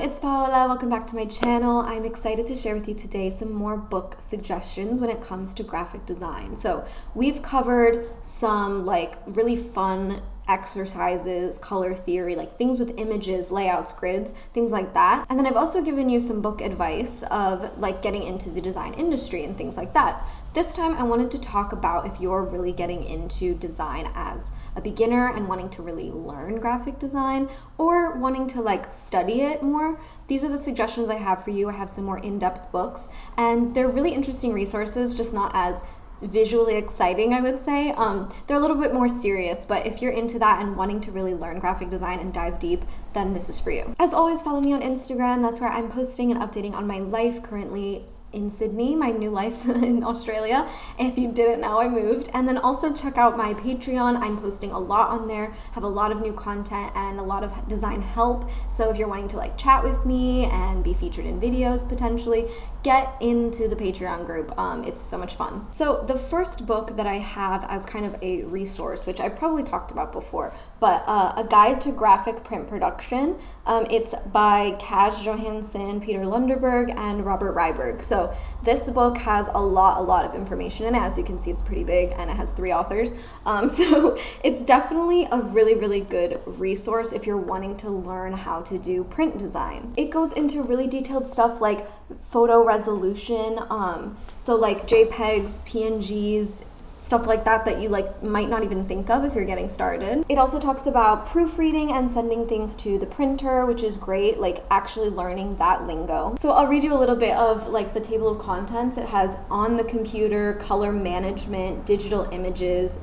it's Paola. Welcome back to my channel. I'm excited to share with you today some more book suggestions when it comes to graphic design. So we've covered some like really fun exercises, color theory, like things with images, layouts, grids, things like that. And then I've also given you some book advice of like getting into the design industry and things like that. This time I wanted to talk about if you're really getting into design as a beginner and wanting to really learn graphic design or wanting to like study it more. These are the suggestions I have for you. I have some more in-depth books and they're really interesting resources, just not as visually exciting, I would say. They're a little bit more serious, but if you're into that and wanting to really learn graphic design and dive deep, then this is for you. As always, follow me on Instagram. That's where I'm posting and updating on my life currently in Sydney, my new life in Australia. If you didn't know, I moved. And then also check out my Patreon. I'm posting a lot on there, have a lot of new content and a lot of design help. So if you're wanting to like chat with me and be featured in videos potentially, get into the Patreon group. It's so much fun. So the first book that I have as kind of a resource, which I probably talked about before, but A Guide to Graphic Print Production. It's by Kaz Johansson, Peter Lunderberg, and Robert Ryberg. So this book has a lot of information in it. As you can see, it's pretty big and it has 3 authors. So it's definitely a really good resource if you're wanting to learn how to do print design. It goes into really detailed stuff like photo resolution, so like JPEGs, PNGs, stuff like that you like might not even think of if you're getting started. It also talks about proofreading and sending things to the printer, which is great, like actually learning that lingo. So I'll read you a little bit of like the table of contents. It has on the computer, color management, digital images,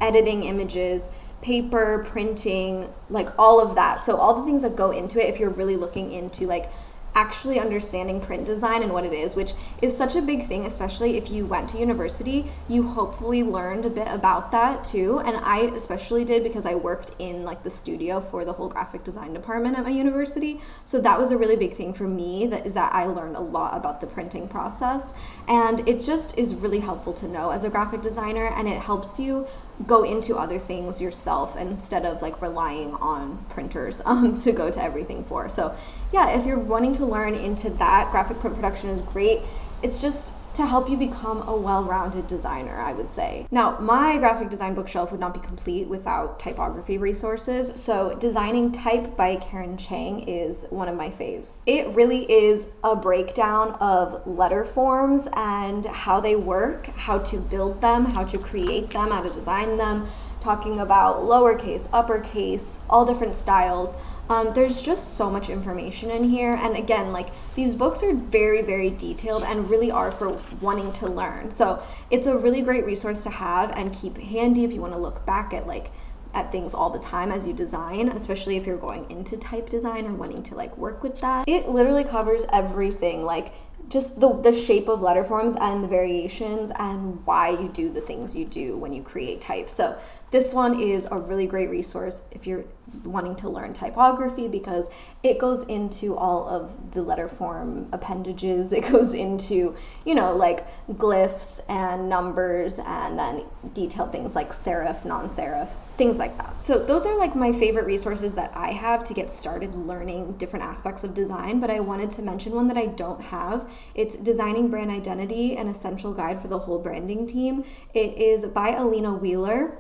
editing images, paper, printing, like all of that. So all the things that go into it if you're really looking into like actually understanding print design and what it is, which is such a big thing, especially if you went to university. You hopefully learned a bit about that too, and I especially did because I worked in like the studio for the whole graphic design department at my university. So that was a really big thing for me, that I learned a lot about the printing process, and it just is really helpful to know as a graphic designer, and it helps you go into other things yourself instead of like relying on printers to go to everything for. So yeah, if you're wanting to learn into that, graphic print production is great. It's just to help you become a well-rounded designer, I would say. Now, my graphic design bookshelf would not be complete without typography resources. So Designing Type by Karen Chang is one of my faves. It really is a breakdown of letter forms and how they work, how to build them, how to create them, how to design them, talking about lowercase, uppercase, all different styles. There's just so much information in here, and again, like these books are very detailed and really are for wanting to learn. So it's a really great resource to have and keep handy if you want to look back at things all the time as you design, especially if you're going into type design or wanting to like work with that. It literally covers everything, like just the shape of letter forms and the variations and why you do the things you do when you create type. So this one is a really great resource if you're wanting to learn typography, because it goes into all of the letter form appendages. It goes into, you know, like glyphs and numbers, and then detailed things like serif, non-serif, things like that. So those are like my favorite resources that I have to get started learning different aspects of design, but I wanted to mention one that I don't have. It's Designing Brand Identity, an essential guide for the whole branding team. It is by Alina Wheeler,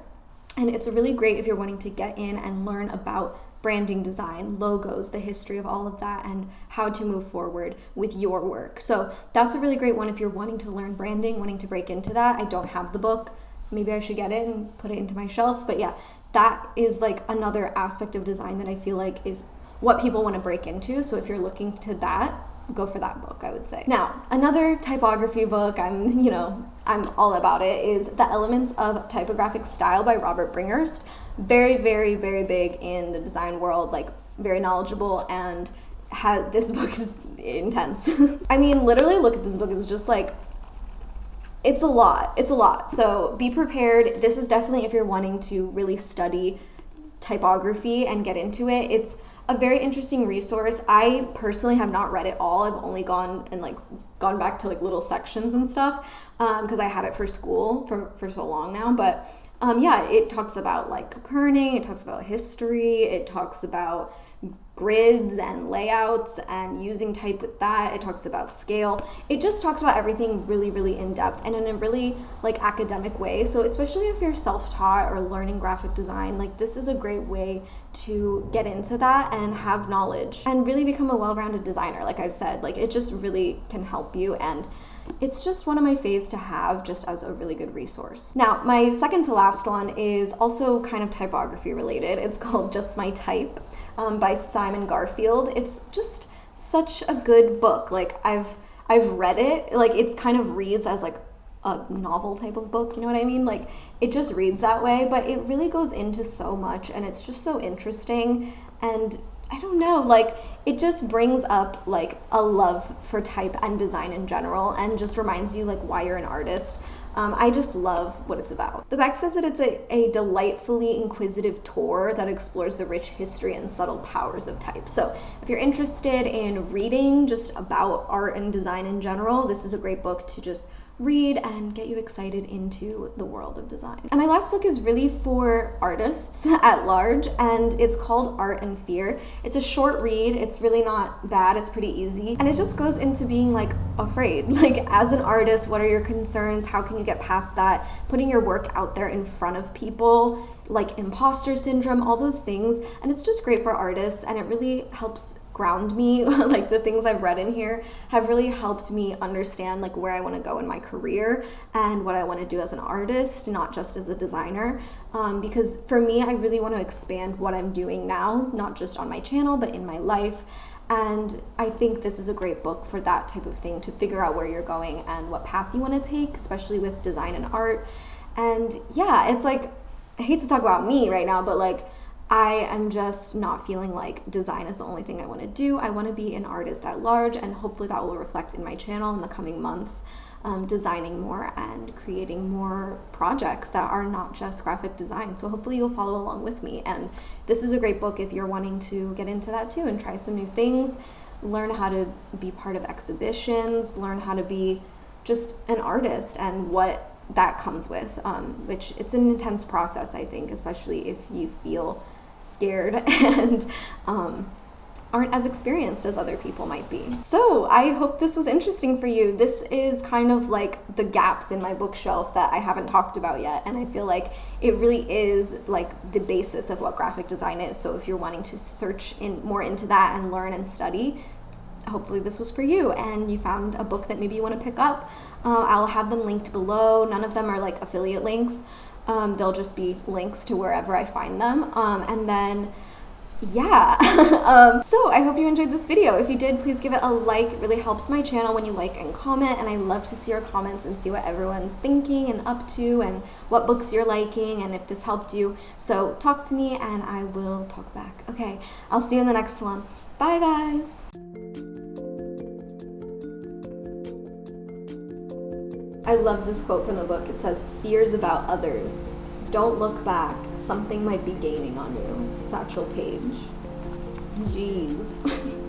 and it's really great if you're wanting to get in and learn about branding design, logos, the history of all of that, and how to move forward with your work. So that's a really great one if you're wanting to learn branding, wanting to break into that. I don't have the book. Maybe I should get it and put it into my shelf. But yeah, that is like another aspect of design that I feel like is what people want to break into. So if you're looking to that, go for that book, I would say. Now, another typography book, I'm all about it, is The Elements of Typographic Style by Robert Bringhurst. Very big in the design world, like very knowledgeable, and this book is intense. I mean, literally look at this book. It's just like, it's a lot. So be prepared. This is definitely if you're wanting to really study typography and get into it. It's a very interesting resource. I personally have not read it all. I've only gone back to like little sections and stuff because I had it for school for so long now. But yeah, it talks about like kerning, it talks about history, it talks about grids and layouts and using type with that. It talks about scale. It just talks about everything really, really in depth and in a really like academic way. So especially if you're self-taught or learning graphic design, like this is a great way to get into that and have knowledge and really become a well-rounded designer. Like I've said, like it just really can help you, and it's just one of my faves to have just as a really good resource. Now, my second to last one is also kind of typography related. It's called Just My Type by Simon Garfield. It's just such a good book. Like I've read it, like it's kind of reads as like a novel type of book, you know what I mean? Like it just reads that way, but it really goes into so much and it's just so interesting. And I don't know, like it just brings up like a love for type and design in general and just reminds you like why you're an artist. I just love what it's about. The back says that it's a delightfully inquisitive tour that explores the rich history and subtle powers of type. So if you're interested in reading just about art and design in general, this is a great book to just read and get you excited into the world of design. And my last book is really for artists at large, and it's called Art and Fear. It's a short read. It's really not bad. It's pretty easy. And it just goes into being like afraid. Like as an artist, what are your concerns? How can you get past that? Putting your work out there in front of people, like imposter syndrome, all those things. And it's just great for artists, and it really helps ground me. Like the things I've read in here have really helped me understand like where I want to go in my career and what I want to do as an artist, not just as a designer. Because for me, I really want to expand what I'm doing now, not just on my channel, but in my life. And I think this is a great book for that type of thing, to figure out where you're going and what path you want to take, especially with design and art. And yeah, it's like, I hate to talk about me right now, but like I am just not feeling like design is the only thing I want to do. I want to be an artist at large, and hopefully that will reflect in my channel in the coming months, designing more and creating more projects that are not just graphic design. So hopefully you'll follow along with me. And this is a great book if you're wanting to get into that too and try some new things, learn how to be part of exhibitions, learn how to be just an artist and what that comes with, which it's an intense process, I think, especially if you feel scared and aren't as experienced as other people might be. So I hope this was interesting for you. This is kind of like the gaps in my bookshelf that I haven't talked about yet, and I feel like it really is like the basis of what graphic design is. So if you're wanting to search more into that and learn and study, hopefully this was for you and you found a book that maybe you want to pick up. I'll have them linked below. None of them are like affiliate links. They'll just be links to wherever I find them. And then yeah, so I hope you enjoyed this video. If you did, please give it a like. It really helps my channel when you like and comment, and I love to see your comments and see what everyone's thinking and up to and what books you're liking and if this helped you. So talk to me and I will talk back. Okay, I'll see you in the next one. Bye guys. I love this quote from the book. It says, "Fears about others. Don't look back. Something might be gaining on you." Satchel Paige. Jeez.